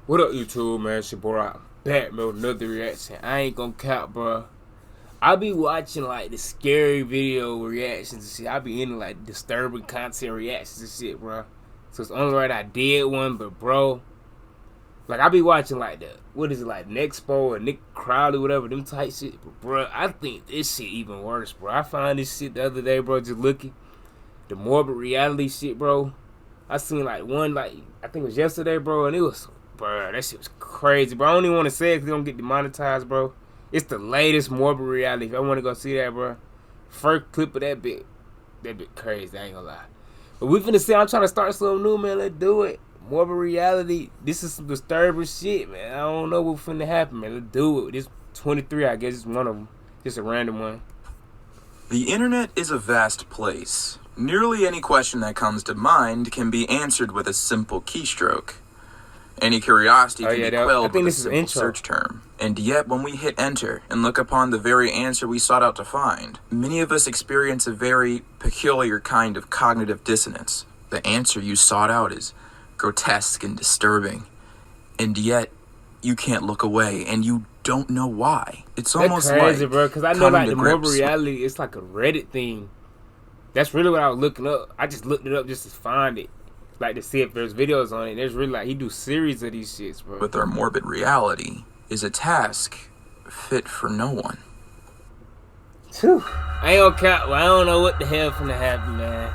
What up, YouTube, man? It's your boy, I'm back, man, with another reaction. I ain't gonna cap, bro. I be watching, like, the scary video reactions and shit. I be into, like, disturbing content reactions and shit, bro. So it's only right I did one, but, bro, like, I be watching, like, what is it, like, Nexpo or Nick Crowley, whatever, them type shit. But, bro, I think this shit even worse, bro. I found this shit the other day, bro, just looking. The MorbidReality shit, bro. I seen, like, one, like, I think it was yesterday, bro, and it was... Bro, that shit was crazy, bro. I don't even want to say it because they don't get demonetized, bro. It's the latest MorbidReality. If I want to go see that, bro, first clip of that bit crazy. I ain't gonna lie. But we finna see. I'm trying to start something new, man. Let's do it. MorbidReality. This is some disturbing shit, man. I don't know what's finna happen, man. Let's do it. This 23, I guess, is one of them. Just a random one. The internet is a vast place. Nearly any question that comes to mind can be answered with a simple keystroke. Any curiosity can be quelled with a simple search term. And yet, when we hit enter and look upon the very answer we sought out to find, many of us experience a very peculiar kind of cognitive dissonance. The answer you sought out is grotesque and disturbing. And yet, you can't look away, and you don't know why. It's almost crazy, like bro, because I know, like, the MorbidReality, it's like a Reddit thing. That's really what I was looking up. I just looked it up just to find it. Like, to see if there's videos on it. There's really, like, he do series of these shits, bro. With our MorbidReality is a task fit for no one. Whew. I ain't gonna cap, I don't know what the hell finna happen, man.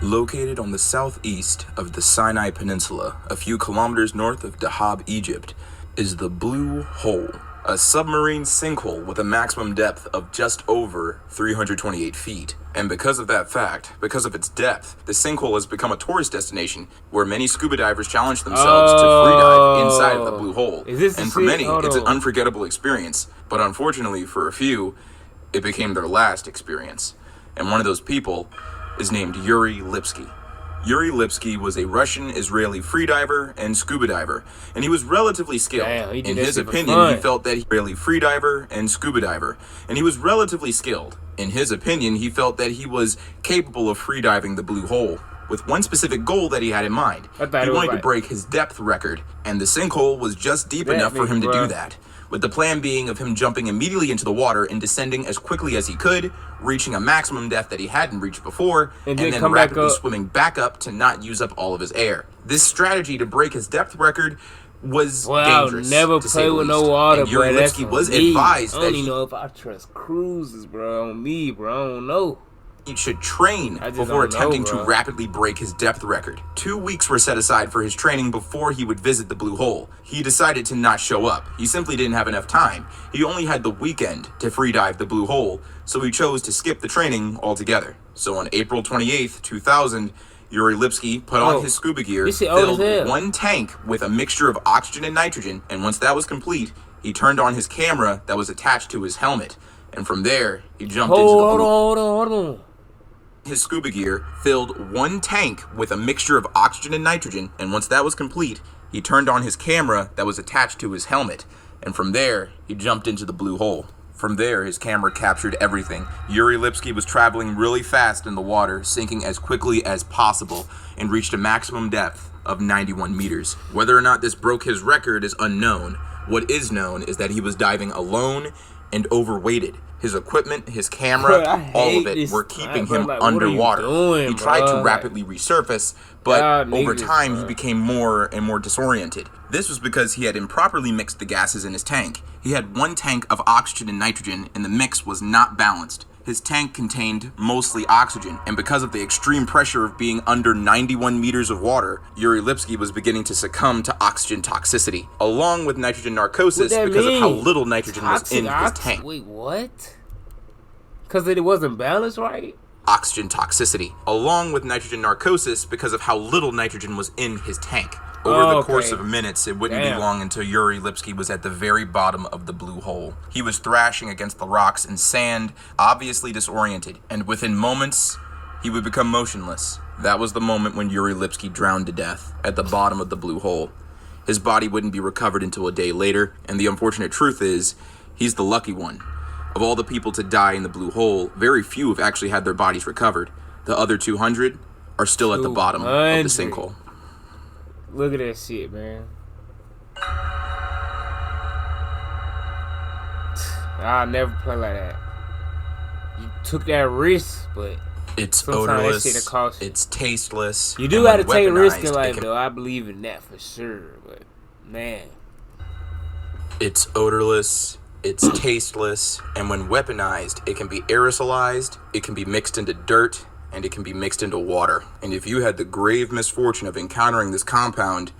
Located on the southeast of the Sinai Peninsula, a few kilometers north of Dahab, Egypt, is the Blue Hole, a submarine sinkhole with a maximum depth of just over 328 feet. And because of that fact, because of its depth, the sinkhole has become a tourist destination where many scuba divers challenge themselves to free dive inside of the Blue Hole. And for many, it's an unforgettable experience. But unfortunately, for a few, it became their last experience. And one of those people is named Yuri Lipsky. Yuri Lipsky was a Russian-Israeli freediver and scuba diver, and he was relatively skilled. In his opinion, he felt that Israeli freediver and scuba diver, and he was relatively skilled. In his opinion, he felt that he was capable of freediving the Blue Hole, with one specific goal that he had in mind. He wanted to break his depth record, and the sinkhole was just deep enough for him to do that, with the plan being of him jumping immediately into the water and descending as quickly as he could, reaching a maximum depth that he hadn't reached before, and then rapidly swimming back up to not use up all of his air. This strategy to break his depth record was dangerous. I'll never play with no water, bro. Yuri Lipsky was advised that I don't even know if I trust cruises, bro. On me, bro. I don't know. He should train before attempting to rapidly break his depth record. 2 weeks were set aside for his training before he would visit the Blue Hole. He decided to not show up. He simply didn't have enough time. He only had the weekend to free dive the Blue Hole, so he chose to skip the training altogether. So on April 28th, 2000, Yuri Lipsky put on his scuba gear, filled one tank with a mixture of oxygen and nitrogen, and once that was complete, he turned on his camera that was attached to his helmet. And from there, he jumped into the Blue Hole. Hold on. His scuba gear filled one tank with a mixture of oxygen and nitrogen, and once that was complete, he turned on his camera that was attached to his helmet, and from there, he jumped into the Blue Hole. From there, his camera captured everything. Yuri Lipsky was traveling really fast in the water, sinking as quickly as possible, and reached a maximum depth of 91 meters. Whether or not this broke his record is unknown. What is known is that he was diving alone and overweighted. His equipment, his camera, all of it were keeping him underwater. He tried to rapidly resurface, but over time he became more and more disoriented. This was because he had improperly mixed the gases in his tank. He had one tank of oxygen and nitrogen, and the mix was not balanced. His tank contained mostly oxygen, and because of the extreme pressure of being under 91 meters of water, Yuri Lipsky was beginning to succumb to oxygen toxicity, along with nitrogen narcosis because of how little nitrogen was in his tank. Wait, what? Because it wasn't balanced right? Oxygen toxicity, along with nitrogen narcosis because of how little nitrogen was in his tank. Over the course of minutes, it wouldn't be long until Yuri Lipsky was at the very bottom of the Blue Hole. He was thrashing against the rocks and sand, obviously disoriented, and within moments, he would become motionless. That was the moment when Yuri Lipsky drowned to death at the bottom of the Blue Hole. His body wouldn't be recovered until a day later, and the unfortunate truth is, he's the lucky one. Of all the people to die in the Blue Hole, very few have actually had their bodies recovered. The other 200 are still at the bottom of the sinkhole. Look at that shit, man. I'll never play like that. You took that risk, but It's sometimes that shit odorless. cost you. It's tasteless. You do and gotta when take risk in weaponized, life, though. I believe in that for sure. But man, It's odorless. It's tasteless. And when weaponized, it can be aerosolized. It can be mixed into dirt. And it can be mixed into water. And if you had the grave misfortune of encountering this compound,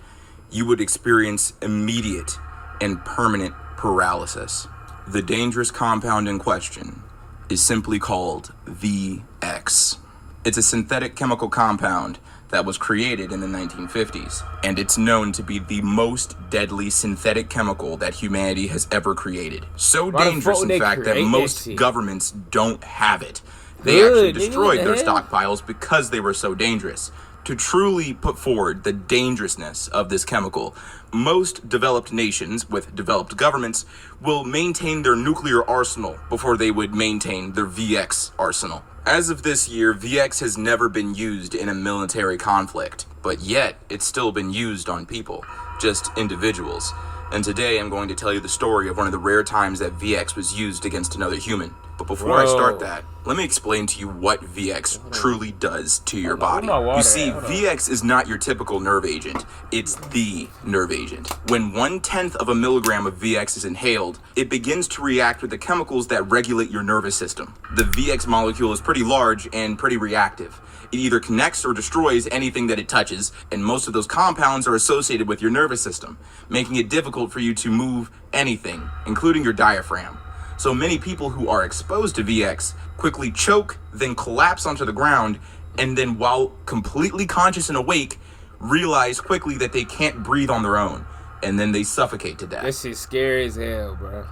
you would experience immediate and permanent paralysis. The dangerous compound in question is simply called VX. It's a synthetic chemical compound that was created in the 1950s, and it's known to be the most deadly synthetic chemical that humanity has ever created. So dangerous, in fact, that most governments don't have it. They actually destroyed their stockpiles because they were so dangerous. To truly put forward the dangerousness of this chemical, most developed nations with developed governments will maintain their nuclear arsenal before they would maintain their VX arsenal. As of this year, VX has never been used in a military conflict, but yet it's still been used on people, just individuals. And today I'm going to tell you the story of one of the rare times that VX was used against another human. But before I start that, let me explain to you what VX truly does to your body. You see, VX is not your typical nerve agent. It's the nerve agent. When 1/10 of a milligram of VX is inhaled, it begins to react with the chemicals that regulate your nervous system. The VX molecule is pretty large and pretty reactive. It either connects or destroys anything that it touches, and most of those compounds are associated with your nervous system, making it difficult for you to move anything, including your diaphragm. So many people who are exposed to VX quickly choke, then collapse onto the ground, and then while completely conscious and awake, realize quickly that they can't breathe on their own, and then they suffocate to death. This shit's scary as hell, bro.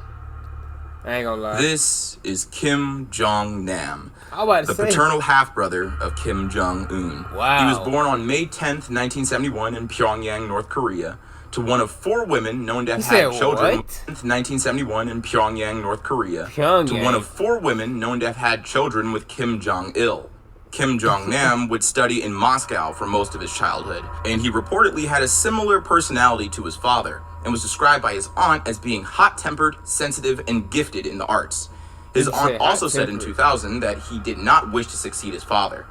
I ain't gonna lie. This is Kim Jong-nam, the paternal half-brother of Kim Jong-un. Wow. He was born on May 10th, 1971 in Pyongyang, North Korea, to one of 4 women known to have had children. 1971 in Pyongyang, North Korea, to one of 4 women known to have had children with Kim Jong-il. Kim Jong-nam would study in Moscow for most of his childhood, and he reportedly had a similar personality to his father, and was described by his aunt as being hot-tempered, sensitive, and gifted in the arts. His aunt also said in 2000 that he did not wish to succeed his father.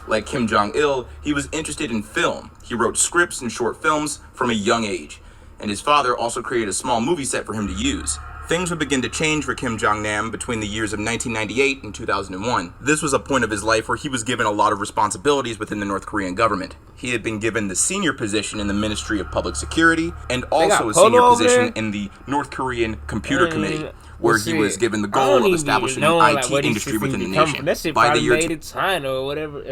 Like Kim Jong-il, he was interested in film. He wrote scripts and short films from a young age, and his father also created a small movie set for him to use. Things would begin to change for Kim Jong-nam between the years of 1998 and 2001. This was a point of his life where he was given a lot of responsibilities within the North Korean government. He had been given the senior position in the Ministry of Public Security, and also a senior position in the North Korean Computer Committee, where he was given the goal of establishing the IT industry within the nation. That shit probably made in China or whatever.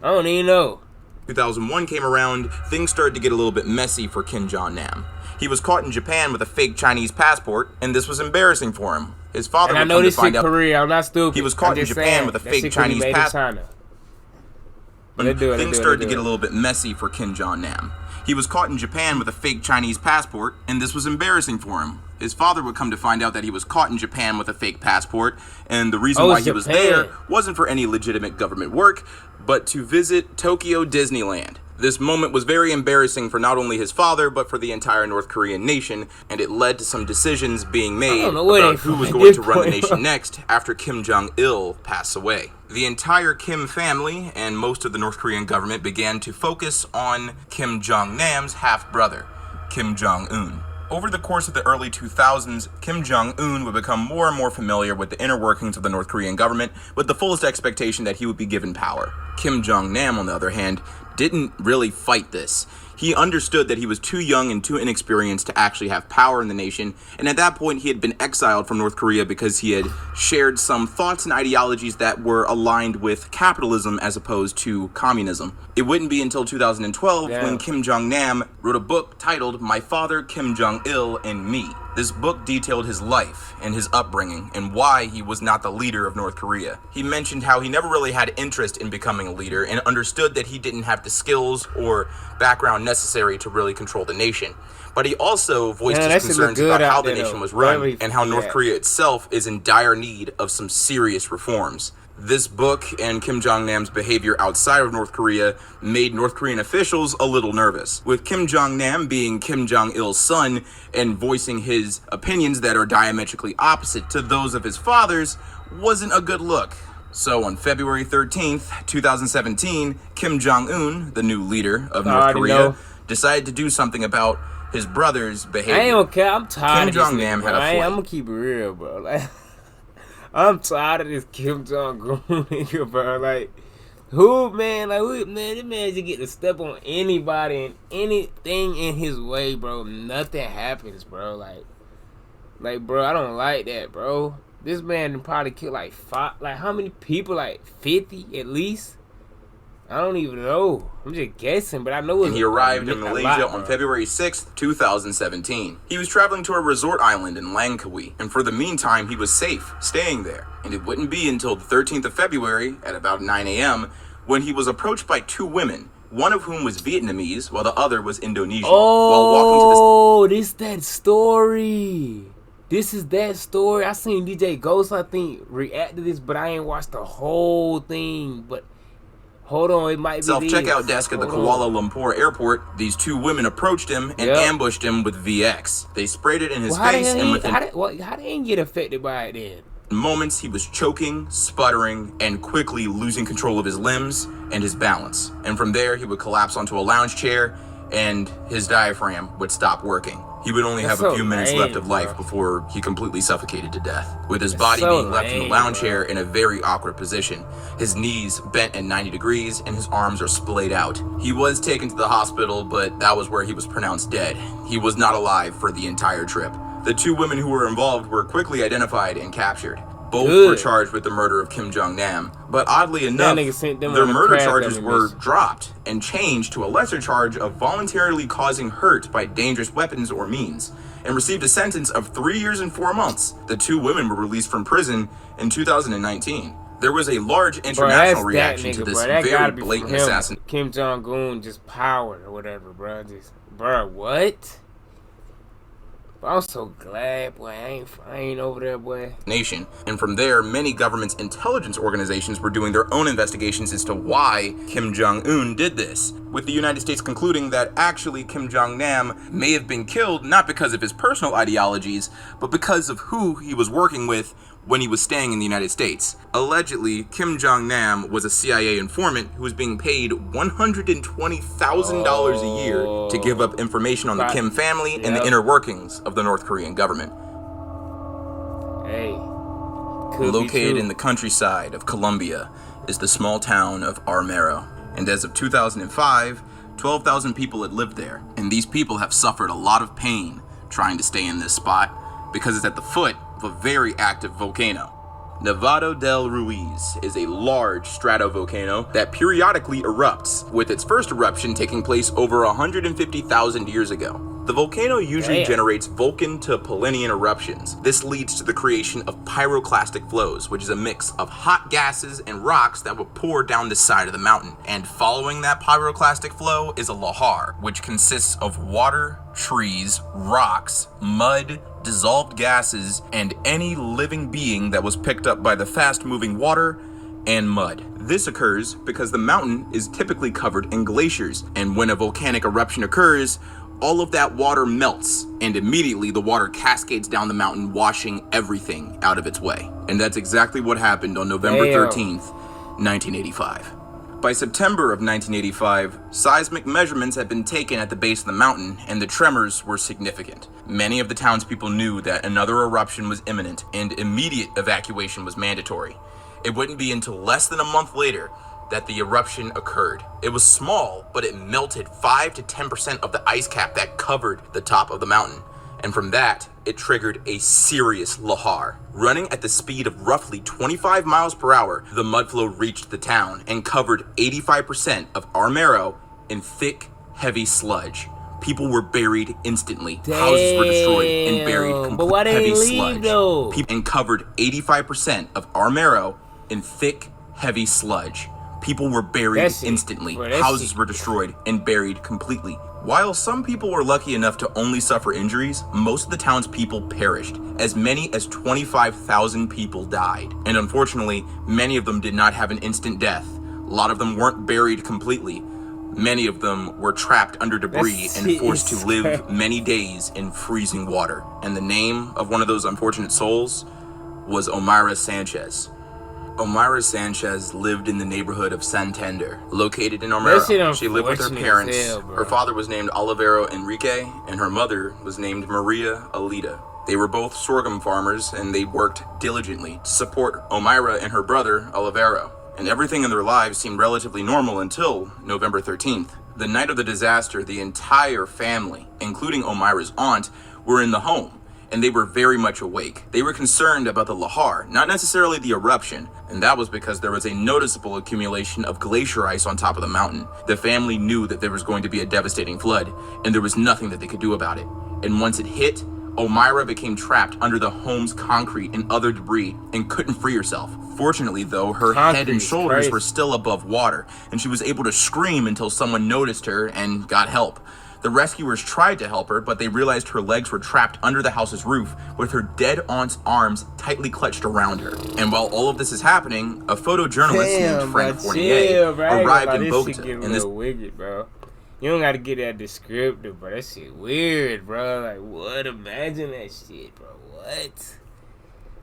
I don't even know. 2001 came around, things started to get a little bit messy for Kim Jong-nam. He was caught in Japan with a fake Chinese passport, and this was embarrassing for him. His father would come to find out. Korea, I'm not stupid. He was caught in Japan with a fake Chinese passport. Things started to get a little bit messy for Kim Jong-nam. He was caught in Japan with a fake Chinese passport, and this was embarrassing for him. His father would come to find out that he was caught in Japan with a fake passport, and the reason why he was there wasn't for any legitimate government work, but to visit Tokyo Disneyland. This moment was very embarrassing for not only his father, but for the entire North Korean nation, and it led to some decisions being made about who was going to run the nation next after Kim Jong-il passed away. The entire Kim family and most of the North Korean government began to focus on Kim Jong-nam's half-brother, Kim Jong-un. Over the course of the early 2000s, Kim Jong-un would become more and more familiar with the inner workings of the North Korean government, with the fullest expectation that he would be given power. Kim Jong-nam, on the other hand, didn't really fight this. He understood that he was too young and too inexperienced to actually have power in the nation, and at that point he had been exiled from North Korea because he had shared some thoughts and ideologies that were aligned with capitalism as opposed to communism. It wouldn't be until 2012 when Kim Jong-nam wrote a book titled My Father Kim Jong-il and Me. This book detailed his life and his upbringing and why he was not the leader of North Korea. He mentioned how he never really had interest in becoming a leader and understood that he didn't have the skills or background necessary to really control the nation. But he also voiced his concerns about how the nation was run and how North Korea itself is in dire need of some serious reforms. This book and Kim Jong-nam's behavior outside of North Korea made North Korean officials a little nervous, with Kim Jong-nam being Kim Jong-il's son and voicing his opinions that are diametrically opposite to those of his father's wasn't a good look. So on February 13th, 2017, Kim Jong-un, the new leader of North Korea, decided to do something about his brother's behavior. I ain't gonna care. I'm tired Kim of this Jong-nam nigga, had a bro. I'm flight. gonna keep it real, bro. Like, I'm tired of this Kim Jong-un nigga, bro. Like, this man just get to step on anybody and anything in his way, bro. Nothing happens, bro. Like, bro, I don't like that, bro. This man probably killed like how many people? Like 50 at least. I don't even know. I'm just guessing, but I know it's. And he arrived in Malaysia on February 6th, 2017. He was traveling to a resort island in Langkawi, and for the meantime, he was safe, staying there. And it wouldn't be until the 13th of February, at about 9 a.m., when he was approached by two women, one of whom was Vietnamese, while the other was Indonesian. While walking to this that story. This is that story. I seen DJ Ghost, I think, react to this, but I ain't watched the whole thing. But hold on, it might be self-checkout desk at the Kuala Lumpur airport, these two women approached him and ambushed him with VX. They sprayed it in his face, and within how they ain't get affected by it then? moments he was choking, sputtering, and quickly losing control of his limbs and his balance. And from there, he would collapse onto a lounge chair, and his diaphragm would stop working. He would only have a few minutes left of life before he completely suffocated to death, with his body being left in the lounge chair in a very awkward position. His knees bent at 90 degrees and his arms are splayed out. He was taken to the hospital, but that was where he was pronounced dead. He was not alive for the entire trip. The two women who were involved were quickly identified and captured. Both were charged with the murder of Kim Jong-nam, but oddly enough, their murder charges were dropped and changed to a lesser charge of voluntarily causing hurt by dangerous weapons or means, and received a sentence of 3 years and 4 months. The two women were released from prison in 2019. There was a large international reaction to this very blatant assassination. Kim Jong-un just powered or whatever, bro. What? I'm so glad, boy. I ain't over there, boy. Nation. And from there, many governments' intelligence organizations were doing their own investigations as to why Kim Jong-un did this, with the United States concluding that actually Kim Jong-nam may have been killed not because of his personal ideologies, but because of who he was working with when he was staying in the United States. Allegedly, Kim Jong-nam was a CIA informant who was being paid $120,000 a year to give up information on the Kim family and the inner workings of the North Korean government. Located in the countryside of Colombia is the small town of Armero. And as of 2005, 12,000 people had lived there. And these people have suffered a lot of pain trying to stay in this spot because it's at the foot of a very active volcano. Nevado del Ruiz is a large stratovolcano that periodically erupts, with its first eruption taking place over 150,000 years ago. The volcano usually generates Vulcan to Polynean eruptions. This leads to the creation of pyroclastic flows, which is a mix of hot gases and rocks that will pour down the side of the mountain. And following that pyroclastic flow is a lahar, which consists of water, trees, rocks, mud, dissolved gases, and any living being that was picked up by the fast-moving water and mud. This occurs because the mountain is typically covered in glaciers, and when a volcanic eruption occurs, all of that water melts, and immediately the water cascades down the mountain, washing everything out of its way. And that's exactly what happened on November 13th, 1985. By September of 1985, seismic measurements had been taken at the base of the mountain, and the tremors were significant. Many of the townspeople knew that another eruption was imminent, and immediate evacuation was mandatory. It wouldn't be until less than a month later that the eruption occurred. It was small, but it melted 5 to 10% of the ice cap that covered the top of the mountain. And from that, it triggered a serious lahar. Running at the speed of roughly 25 miles per hour, the mudflow reached the town and covered 85% of Armero in thick, heavy sludge. People were buried instantly. Houses were destroyed and buried in heavy sludge. And covered 85% of Armero in thick, heavy sludge. People were buried instantly. Houses were destroyed and buried completely. While some people were lucky enough to only suffer injuries, most of the town's people perished. As many as 25,000 people died. And unfortunately, many of them did not have an instant death. A lot of them weren't buried completely. Many of them were trapped under debris and forced to live many days in freezing water. And the name of one of those unfortunate souls was Omaira Sanchez. Omaira Sanchez lived in the neighborhood of Santander, located in Omaira. She lived with her parents. Her father was named Olivero Enrique, and her mother was named Maria Alida. They were both sorghum farmers, and they worked diligently to support Omaira and her brother, Olivero. And everything in their lives seemed relatively normal until November 13th. The night of the disaster, the entire family, including Omaira's aunt, were in the home, and they were very much awake. They were concerned about the lahar, not necessarily the eruption, and that was because there was a noticeable accumulation of glacier ice on top of the mountain. The family knew that there was going to be a devastating flood, and there was nothing that they could do about it. And once it hit, Omaira became trapped under the home's concrete and other debris and couldn't free herself. Fortunately, though, her head and shoulders were still above water, and she was able to scream until someone noticed her and got help. The rescuers tried to help her, but they realized her legs were trapped under the house's roof with her dead aunt's arms tightly clutched around her. And while all of this is happening, a photojournalist named Frank Fournier arrived in Bogota. And this wicked, bro. You don't gotta get that descriptive, bro. That shit weird, bro. Like, what? Imagine that shit, bro. What?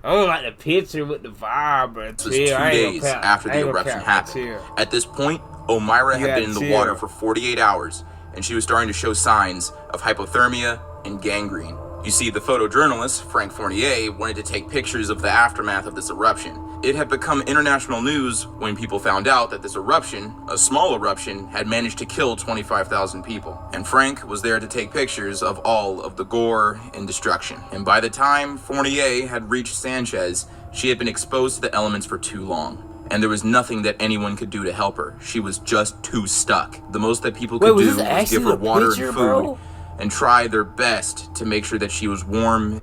I don't like the picture with the vibe, bro. This was 2 days after the eruption happened. At this point, Omaira had been in the water for 48 hours, and she was starting to show signs of hypothermia and gangrene. You see, the photojournalist, Frank Fournier, wanted to take pictures of the aftermath of this eruption. It had become international news when people found out that this eruption, a small eruption, had managed to kill 25,000 people. And Frank was there to take pictures of all of the gore and destruction. And by the time Fournier had reached Sanchez, she had been exposed to the elements for too long. And there was nothing that anyone could do to help her. She was just too stuck. The most that people could do was give her water and food and try their best to make sure that she was warm.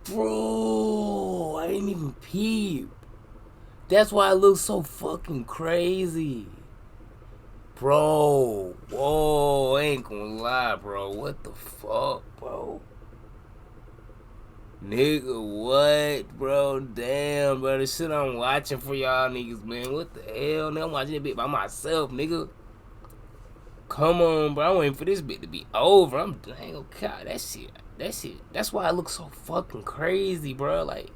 Bro, I didn't even peep. That's why it looks so fucking crazy. Bro, whoa, I ain't gonna lie, bro. What the fuck, bro? Nigga, what, bro? Damn, bro. The shit I'm watching for y'all niggas, man. What the hell? Nigga, I'm watching this bit by myself, nigga. Come on, bro. I'm waiting for this bit to be over. I ain't gonna count that shit. That's why it looks so fucking crazy, bro. Like,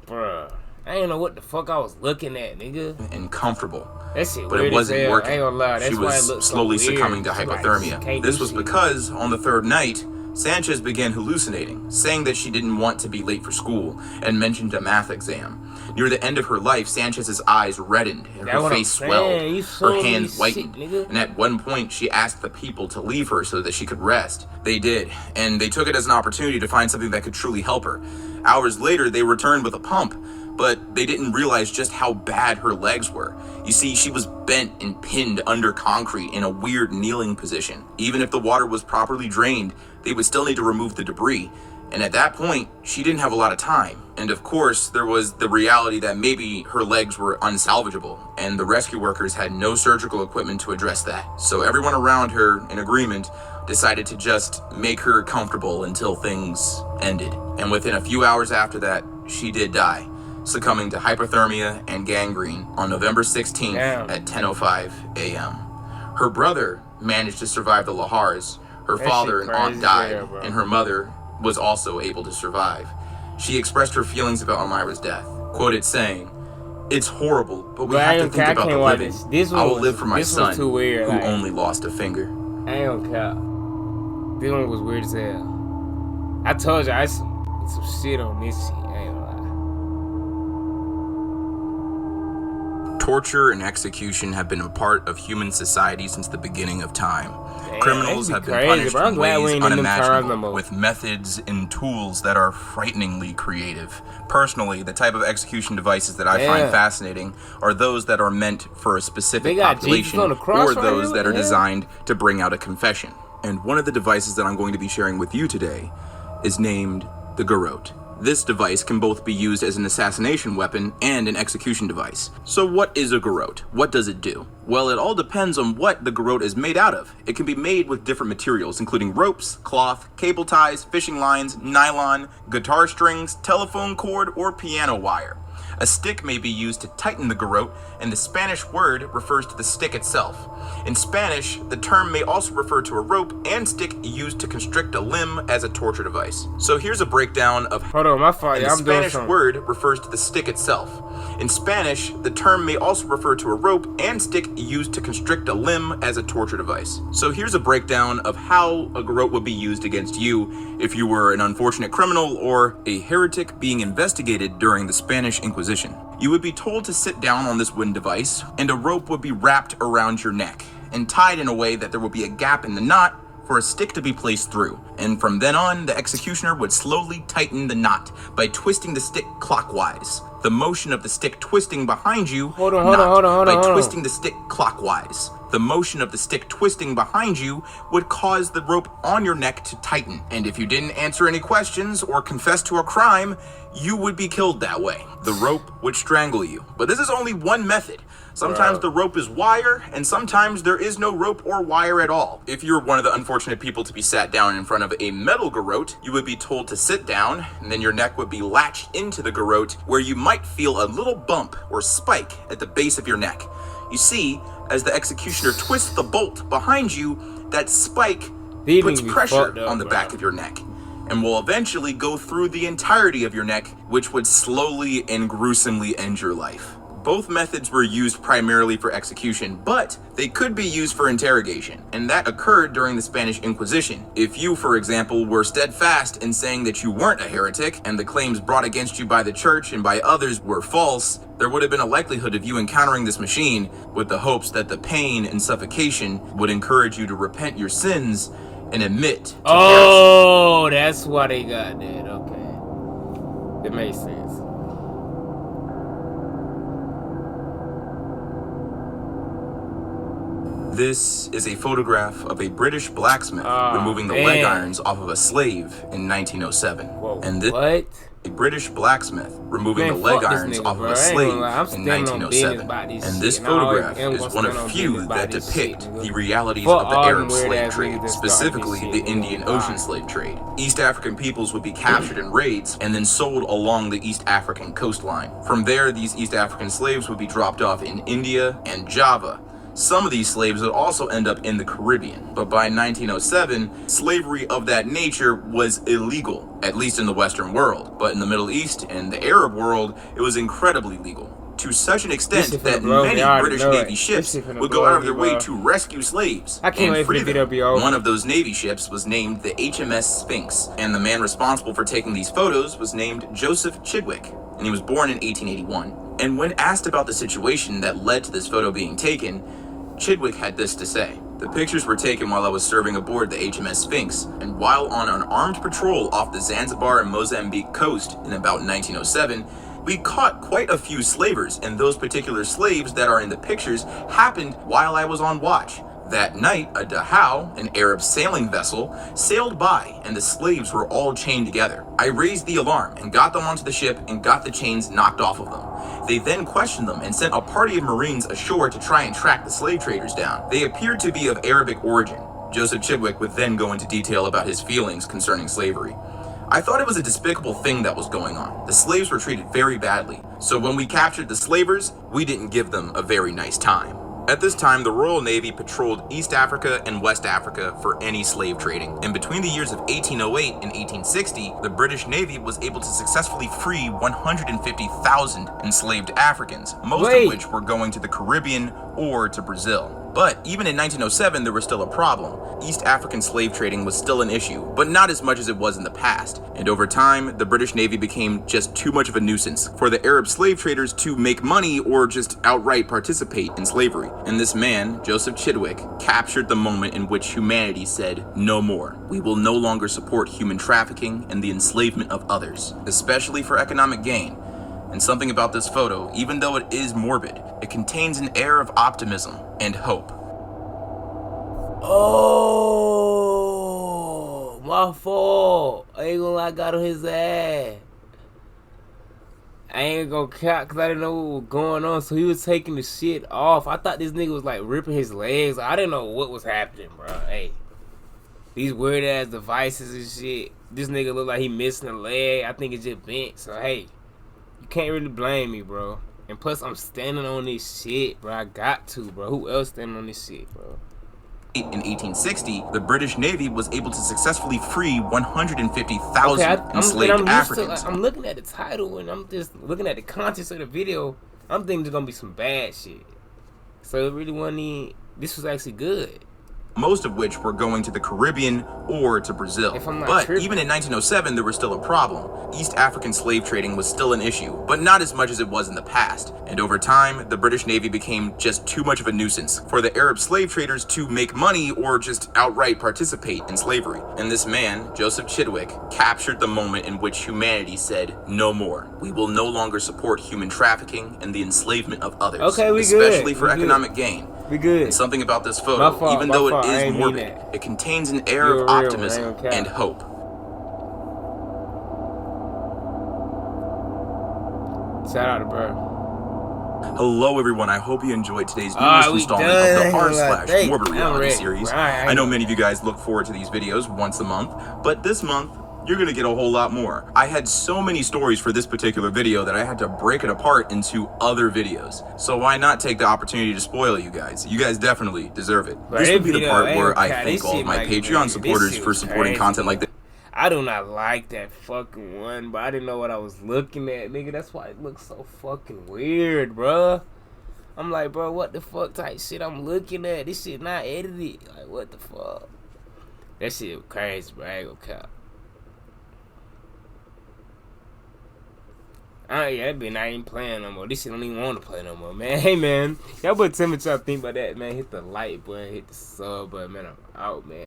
bro, I ain't know what the fuck I was looking at, nigga. And comfortable. That shit but weird it wasn't working. I ain't gonna lie. That's she why was it looked slowly so weird. succumbing to hypothermia. Like, this was because on the third night, Sanchez began hallucinating, saying that she didn't want to be late for school and mentioned a math exam. Near the end of her life, Sanchez's eyes reddened and her face swelled, her hands whitened, and at one point she asked the people to leave her so that she could rest. They did, and they took it as an opportunity to find something that could truly help her. Hours later, they returned with a pump, but they didn't realize just how bad her legs were. You see, she was bent and pinned under concrete in a weird kneeling position. Even if the water was properly drained, they would still need to remove the debris. And at that point, she didn't have a lot of time. And of course, there was the reality that maybe her legs were unsalvageable, and the rescue workers had no surgical equipment to address that. So everyone around her, in agreement, decided to just make her comfortable until things ended. And within a few hours after that, she did die, succumbing to hypothermia and gangrene on November 16th at 10:05 a.m. Her brother managed to survive the lahars. Her father and aunt died, and her mother was also able to survive. She expressed her feelings about Omaira's death, quoted saying, "It's horrible, but we have to think about the living. I will live for my son, who only lost a finger." I ain't gonna count. This one was weird as hell. I told you, I some shit on this shit. I ain't gonna lie. Torture and execution have been a part of human society since the beginning of time. Criminals have been punished in ways unimaginable, with methods and tools that are frighteningly creative. Personally, the type of execution devices that I find fascinating are those that are meant for a specific population, or those that are designed to bring out a confession. And one of the devices that I'm going to be sharing with you today is named the garrote. This device can both be used as an assassination weapon and an execution device. So what is a garrote? What does it do? Well, it all depends on what the garrote is made out of. It can be made with different materials, including ropes, cloth, cable ties, fishing lines, nylon, guitar strings, telephone cord, or piano wire. A stick may be used to tighten the garrote, and the Spanish word refers to the stick itself. In Spanish, the term may also refer to a rope and stick used to constrict a limb as a torture device. So here's a breakdown of Hold on, my fault. and Yeah, the I'm doing Spanish something. word refers to the stick itself. In Spanish, the term may also refer to a rope and stick used to constrict a limb as a torture device. So here's a breakdown of how a garrote would be used against you if you were an unfortunate criminal or a heretic being investigated during the Spanish Inquisition. You would be told to sit down on this wooden device, and a rope would be wrapped around your neck and tied in a way that there would be a gap in the knot for a stick to be placed through. And from then on, the executioner would slowly tighten the knot by twisting the stick clockwise. The motion of the stick twisting behind you, Hold on. by twisting the stick clockwise. The motion of the stick twisting behind you would cause the rope on your neck to tighten. And if you didn't answer any questions or confess to a crime, you would be killed that way. The rope would strangle you. But this is only one method. Sometimes the rope is wire, and sometimes there is no rope or wire at all. If you're one of the unfortunate people to be sat down in front of a metal garrote, you would be told to sit down, and then your neck would be latched into the garrote, where you might feel a little bump or spike at the base of your neck. You see, as the executioner twists the bolt behind you, that spike puts pressure on the back of your neck, and will eventually go through the entirety of your neck, which would slowly and gruesomely end your life. Both methods were used primarily for execution, but they could be used for interrogation, and that occurred during the Spanish Inquisition. If you, for example, were steadfast in saying that you weren't a heretic, and the claims brought against you by the church and by others were false, there would have been a likelihood of you encountering this machine with the hopes that the pain and suffocation would encourage you to repent your sins and admit to Oh, that's why they got that. Okay. It makes sense. This is a photograph of a British blacksmith removing the man. leg irons off of a slave in 1907. Whoa, and this what? A British blacksmith removing Man, the leg fuck this irons nigga, off bro. of a I ain't slave gonna lie. I'm in standing on business 1907. about this And shit, this and I always photograph am is gonna one stand of on few business about that this depict shit, nigga. the realities Fuck of the all them Arab weird slave ass trade, niggas that start specifically this the shit, Indian nigga. Ocean slave trade. East African peoples would be captured in raids and then sold along the East African coastline. From there, these East African slaves would be dropped off in India and Java. Some of these slaves would also end up in the Caribbean, but by 1907, slavery of that nature was illegal, at least in the Western world. But in the Middle East and the Arab world, it was incredibly legal, to such an extent that many British Navy ships would go out of their way to rescue slaves and free them. One of those Navy ships was named the HMS Sphinx, and the man responsible for taking these photos was named Joseph Chidwick, and he was born in 1881. And when asked about the situation that led to this photo being taken, Chidwick had this to say. The pictures were taken while I was serving aboard the HMS Sphinx, and while on an armed patrol off the Zanzibar and Mozambique coast in about 1907, we caught quite a few slavers, and those particular slaves that are in the pictures happened while I was on watch. That night, a dhow, an Arab sailing vessel, sailed by, and the slaves were all chained together. I raised the alarm and got them onto the ship and got the chains knocked off of them. They then questioned them and sent a party of Marines ashore to try and track the slave traders down. They appeared to be of Arabic origin. Joseph Chidwick would then go into detail about his feelings concerning slavery. I thought it was a despicable thing that was going on. The slaves were treated very badly, so when we captured the slavers, we didn't give them a very nice time. At this time, the Royal Navy patrolled East Africa and West Africa for any slave trading, and between the years of 1808 and 1860, the British Navy was able to successfully free 150,000 enslaved Africans, most of which were going to the Caribbean or to Brazil. But even in 1907, there was still a problem. East African slave trading was still an issue, but not as much as it was in the past. And over time, the British Navy became just too much of a nuisance for the Arab slave traders to make money or just outright participate in slavery. And this man, Joseph Chidwick, captured the moment in which humanity said, "No more. We will no longer support human trafficking and the enslavement of others, especially for economic gain." And something about this photo, even though it is morbid, it contains an air of optimism and hope. Oh, my fault. I ain't gonna lie, I got on his ass. I ain't gonna count because I didn't know what was going on. So he was taking the shit off. I thought this nigga was like ripping his legs. I didn't know what was happening, bro. Hey, these weird ass devices and shit. This nigga look like he missing a leg. I think it's just bent. So hey, you can't really blame me, bro. And plus, I'm standing on this shit, bro. I got to, bro. Who else standing on this shit, bro? In 1860, the British Navy was able to successfully free 150,000 enslaved Africans. I'm looking at the title and I'm just looking at the contents of the video. I'm thinking there's gonna be some bad shit. So it really wasn't even, this was actually good. Most of which were going to the Caribbean or to Brazil. But even in 1907, there was still a problem. East African slave trading was still an issue, but not as much as it was in the past. And over time, the British Navy became just too much of a nuisance for the Arab slave traders to make money or just outright participate in slavery. And this man, Joseph Chidwick, captured the moment in which humanity said, no more. We will no longer support human trafficking and the enslavement of others, especially for economic gain. We good. And something about this photo, even though it is morbid, it contains an air of optimism and hope. Shout out to bro. Hello everyone, I hope you enjoyed today's newest installment of the r/MorbidReality series. I know many of you guys look forward to these videos once a month, but this month, you're gonna get a whole lot more. I had so many stories for this particular video that I had to break it apart into other videos. So why not take the opportunity to spoil you guys? You guys definitely deserve it. This would be the part where I thank all of my Patreon supporters for supporting content like this. I do not like that fucking one, but I didn't know what I was looking at, nigga. That's why it looks so fucking weird, bruh. I'm like, bro, what the fuck type shit I'm looking at? This shit not edited. Like, what the fuck? That shit crazy, bro. I ain't gonna count. Yeah, that bitch not even playing no more. This shit don't even want to play no more, man. Hey, man. Y'all better tell me what y'all think about that, man. Hit the like button, hit the sub button, man. I'm out, man.